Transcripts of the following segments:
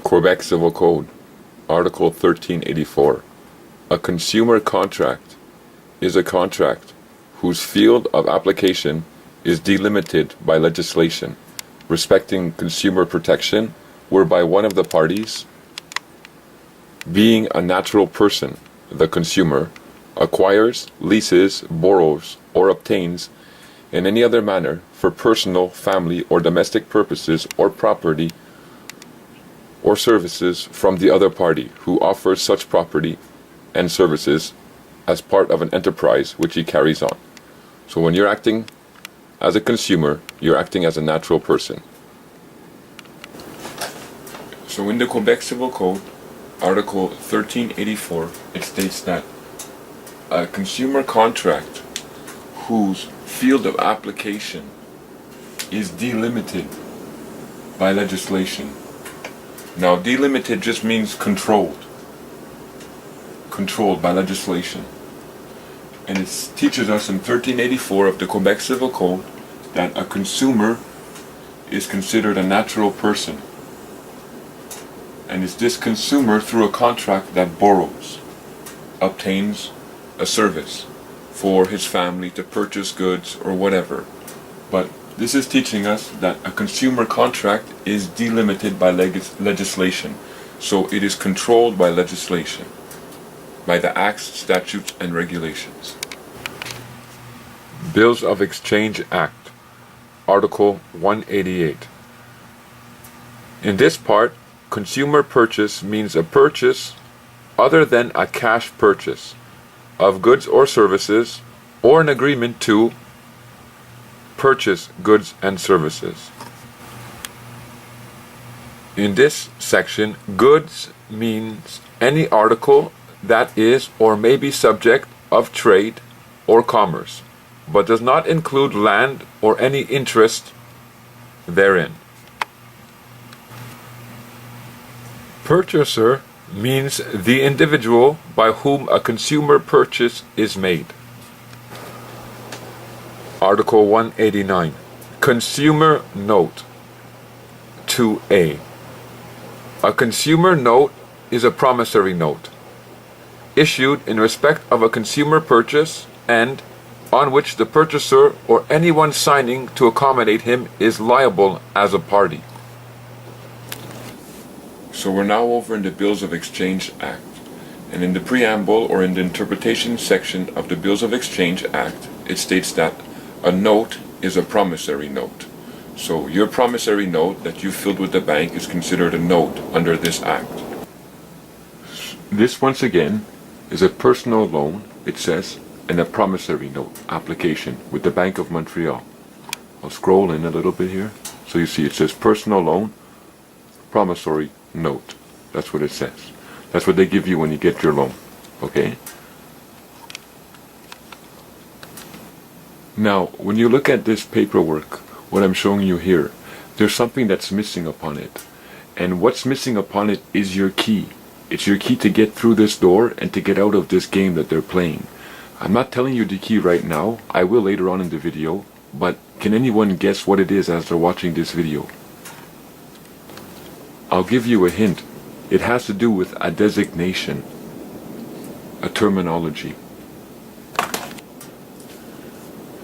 Quebec Civil Code, Article 1384. A consumer contract is a contract whose field of application is delimited by legislation respecting consumer protection, whereby one of the parties, being a natural person, the consumer, acquires, leases, borrows, or obtains in any other manner for personal, family, or domestic purposes or property or services from the other party who offers such property and services as part of an enterprise which he carries on. So when you're acting as a consumer, you're acting as a natural person. So in the Quebec Civil Code, Article 1384, it states that a consumer contract whose field of application is delimited by legislation. Now, delimited just means controlled by legislation. And it teaches us in 1384 of the Quebec Civil Code that a consumer is considered a natural person. And it's this consumer through a contract that borrows, obtains a service for his family to purchase goods or whatever. But this is teaching us that a consumer contract is delimited by legislation. So it is controlled by legislation, by the acts, statutes, and regulations. Bills of Exchange Act, Article 188. In this part, consumer purchase means a purchase other than a cash purchase of goods or services, or an agreement to purchase goods and services. In this section, goods means any article that is or may be subject of trade or commerce, but does not include land or any interest therein. Purchaser means the individual by whom a consumer purchase is made. Article 189. Consumer Note 2A. A consumer note is a promissory note issued in respect of a consumer purchase and on which the purchaser or anyone signing to accommodate him is liable as a party. So we're now over in the Bills of Exchange Act. And in the preamble or in the interpretation section of the Bills of Exchange Act, it states that a note is a promissory note. So your promissory note that you filled with the bank is considered a note under this act. This, once again, is a personal loan, it says, and a promissory note application with the Bank of Montreal. I'll scroll in a little bit here. So you see it says personal loan, promissory note. That's what it says. That's what they give you when you get your loan. Okay? Now, when you look at this paperwork, what I'm showing you here, there's something that's missing upon it. And what's missing upon it is your key. It's your key to get through this door and to get out of this game that they're playing. I'm not telling you the key right now. I will later on in the video. But can anyone guess what it is as they're watching this video? I'll give you a hint. It has to do with a designation, a terminology.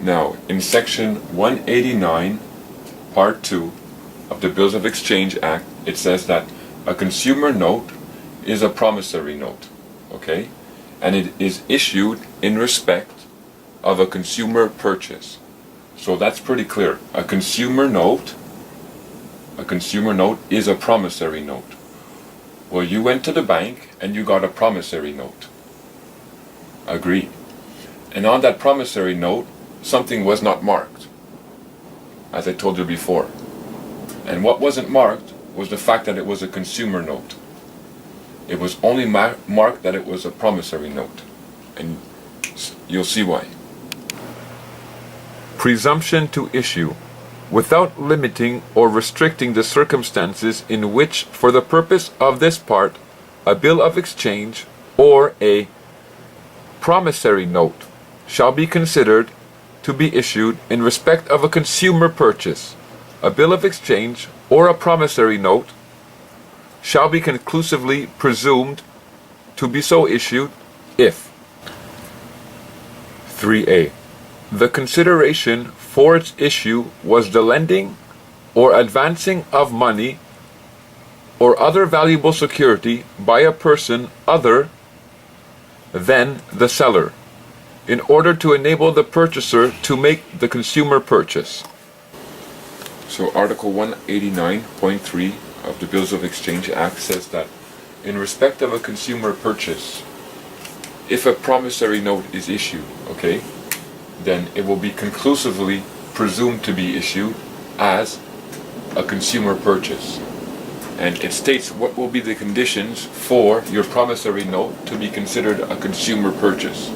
Now, in section 189, part 2 of the Bills of Exchange Act, it says that a consumer note is a promissory note, okay? And it is issued in respect of a consumer purchase. So that's pretty clear. A consumer note is a promissory note. Well, you went to the bank and you got a promissory note. Agreed. And on that promissory note, something was not marked, as I told you before. And what wasn't marked was the fact that it was a consumer note. It was only marked that it was a promissory note. And you'll see why. Presumption to issue, without limiting or restricting the circumstances in which, for the purpose of this part, a bill of exchange or a promissory note shall be considered to be issued in respect of a consumer purchase, a bill of exchange, or a promissory note shall be conclusively presumed to be so issued if 3a. The consideration for its issue was the lending or advancing of money or other valuable security by a person other than the seller, in order to enable the purchaser to make the consumer purchase. So Article 189.3 of the Bills of Exchange Act says that in respect of a consumer purchase, if a promissory note is issued, okay, then it will be conclusively presumed to be issued as a consumer purchase. And it states what will be the conditions for your promissory note to be considered a consumer purchase.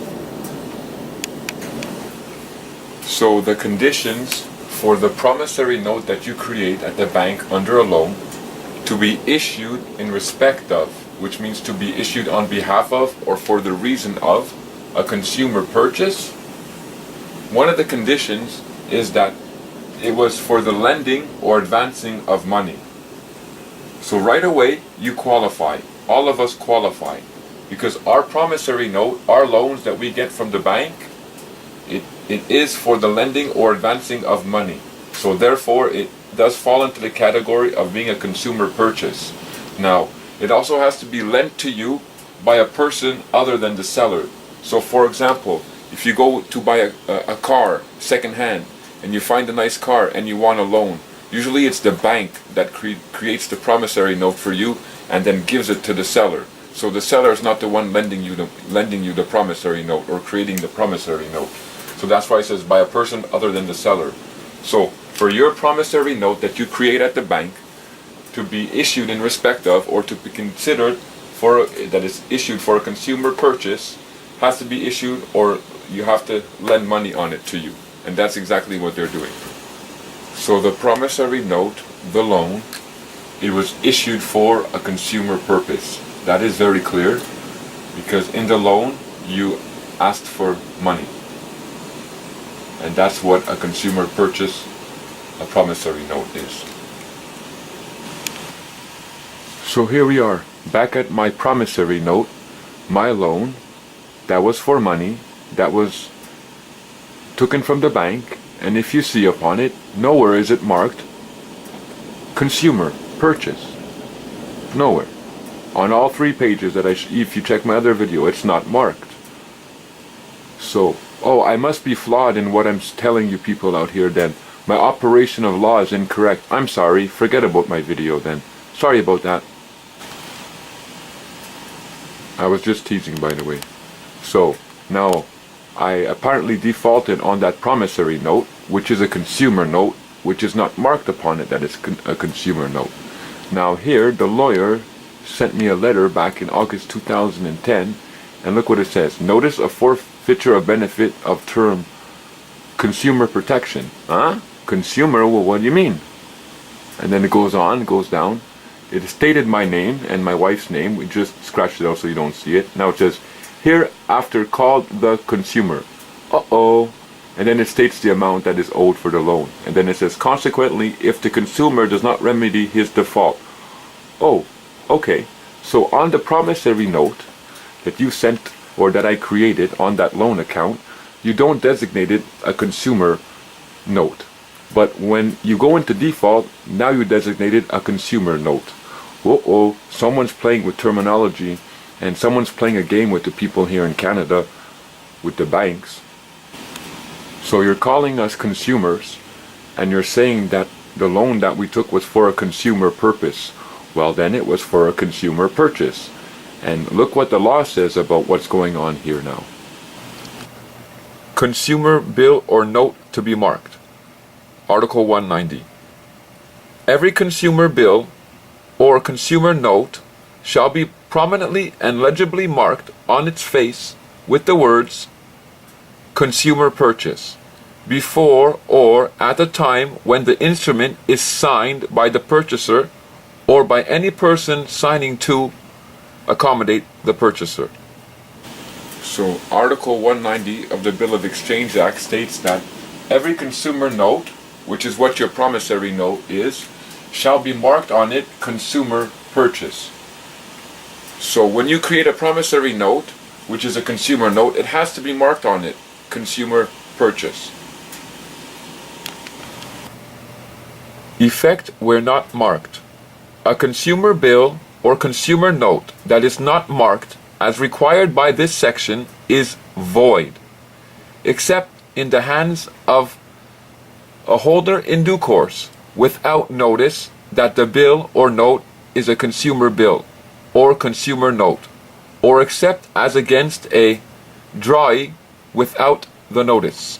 So the conditions for the promissory note that you create at the bank under a loan to be issued in respect of, which means to be issued on behalf of or for the reason of a consumer purchase, one of the conditions is that it was for the lending or advancing of money. So right away you qualify. All of us qualify, because our promissory note, our loans that we get from the bank, it is for the lending or advancing of money. So therefore it does fall into the category of being a consumer purchase. Now, it also has to be lent to you by a person other than the seller. So for example, if you go to buy a car second-hand and you find a nice car and you want a loan, usually it's the bank that creates the promissory note for you and then gives it to the seller. So the seller is not the one lending you the promissory note or creating the promissory note. So that's why it says by a person other than the seller. So for your promissory note that you create at the bank to be issued in respect of, or to be considered for, that is issued for a consumer purchase, has to be issued, or you have to lend money on it to you. And that's exactly what they're doing. So the promissory note, the loan, it was issued for a consumer purpose. That is very clear, because in the loan you asked for money. And that's what a consumer purchase, a promissory note is. So here we are, back at my promissory note, my loan, that was for money, that was taken from the bank, and if you see upon it, nowhere is it marked consumer purchase. Nowhere. On all 3 pages that if you check my other video, it's not marked. So, I must be flawed in what I'm telling you people out here then. My operation of law is incorrect. I'm sorry, forget about my video then. Sorry about that. I was just teasing, by the way. So, now, I apparently defaulted on that promissory note, which is a consumer note, which is not marked upon it that it's a consumer note. Now here, the lawyer sent me a letter back in August 2010, and look what it says. Notice of forfeiture of benefit of term consumer protection. Huh? Consumer? Well, what do you mean? And then it goes on, goes down. It stated my name and my wife's name. We just scratched it out so you don't see it. Now it says, hereafter called the consumer. Uh-oh. And then it states the amount that is owed for the loan. And then it says, consequently, if the consumer does not remedy his default. Oh, okay. So on the promissory note that you sent, or that I created on that loan account, you don't designate it a consumer note. But when you go into default, now you designated a consumer note. Uh-oh, someone's playing with terminology, and someone's playing a game with the people here in Canada, with the banks. So you're calling us consumers, and you're saying that the loan that we took was for a consumer purpose. Well, then it was for a consumer purchase. And look what the law says about what's going on here now. Consumer bill or note to be marked. Article 190. Every consumer bill or consumer note shall be prominently and legibly marked on its face with the words consumer purchase before or at the time when the instrument is signed by the purchaser or by any person signing to accommodate the purchaser. So Article 190 of the Bill of Exchange Act states that every consumer note, which is what your promissory note is, shall be marked on it consumer purchase. So when you create a promissory note, which is a consumer note, it has to be marked on it, consumer purchase. Effect where not marked. A consumer bill or consumer note that is not marked as required by this section is void, except in the hands of a holder in due course, without notice that the bill or note is a consumer bill or consumer note, or except as against a drawee without the notice.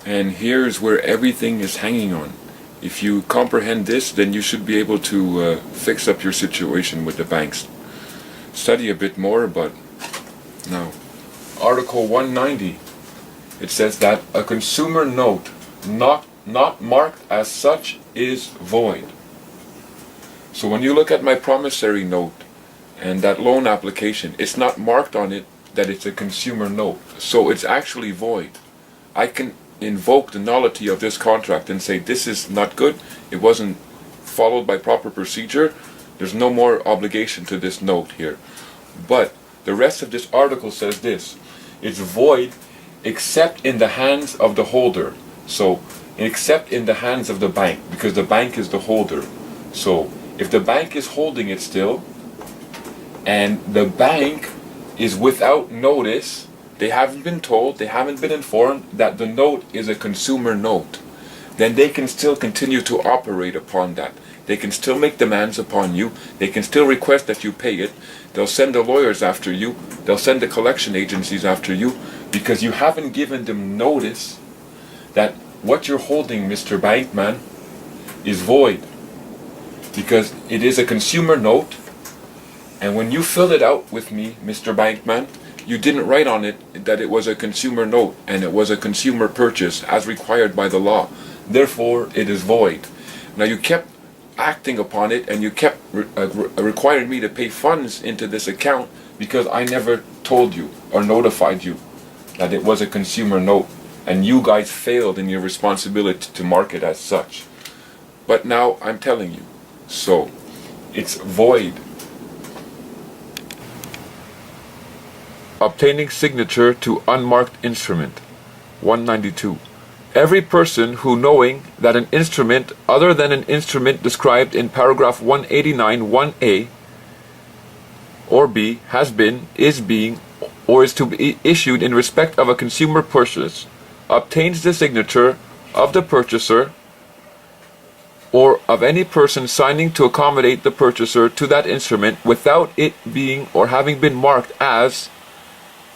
And here's where everything is hanging on. If you comprehend this, then you should be able to fix up your situation with the banks. Study a bit more, but now, Article 190, it says that a consumer note not marked as such is void. So when you look at my promissory note and that loan application, it's not marked on it that it's a consumer note, so it's actually void. I can invoke the nullity of this contract and say this is not good, it wasn't followed by proper procedure, there's no more obligation to this note here. But the rest of this article says this: it's void except in the hands of the holder. So except in the hands of the bank, because the bank is the holder. So if the bank is holding it still and the bank is without notice, they haven't been told, they haven't been informed that the note is a consumer note, then they can still continue to operate upon that. They can still make demands upon you. They can still request that you pay it. They'll send the lawyers after you. They'll send the collection agencies after you, because you haven't given them notice that what you're holding, Mr. Bankman, is void. Because it is a consumer note, and when you filled it out with me, Mr. Bankman, you didn't write on it that it was a consumer note and it was a consumer purchase as required by the law. Therefore, it is void. Now, you kept acting upon it and you kept requiring me to pay funds into this account because I never told you or notified you that it was a consumer note, and you guys failed in your responsibility to mark it as such. But now I'm telling you, so it's void. Obtaining signature to unmarked instrument. 192. Every person who, knowing that an instrument other than an instrument described in paragraph 189 1a or b has been, is being, or is to be issued in respect of a consumer purchase, obtains the signature of the purchaser or of any person signing to accommodate the purchaser to that instrument without it being or having been marked as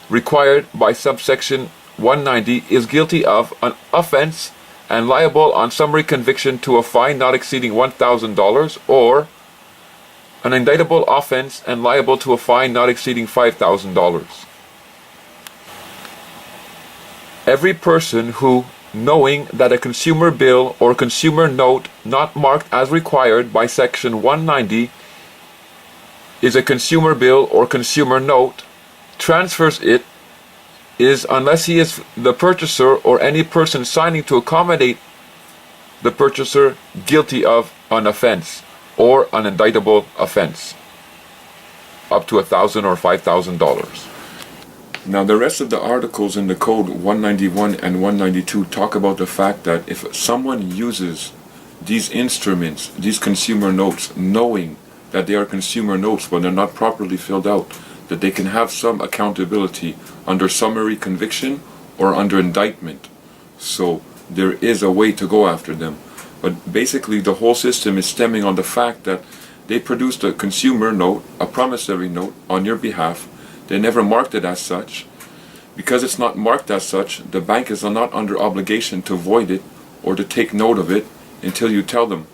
required by subsection 190 is guilty of an offense and liable on summary conviction to a fine not exceeding $1,000, or an indictable offense and liable to a fine not exceeding $5,000. Every person who, knowing that a consumer bill or consumer note not marked as required by section 190 is a consumer bill or consumer note, transfers it, is, unless he is the purchaser or any person signing to accommodate the purchaser, guilty of an offense or an indictable offense up to $1,000 or $5,000. Now, the rest of the articles in the code 191 and 192 talk about the fact that if someone uses these instruments, these consumer notes, knowing that they are consumer notes when they're not properly filled out, that they can have some accountability under summary conviction or under indictment. So there is a way to go after them. But basically the whole system is stemming on the fact that they produced a consumer note, a promissory note on your behalf. They never marked it as such. Because it's not marked as such, the bank is not under obligation to void it or to take note of it until you tell them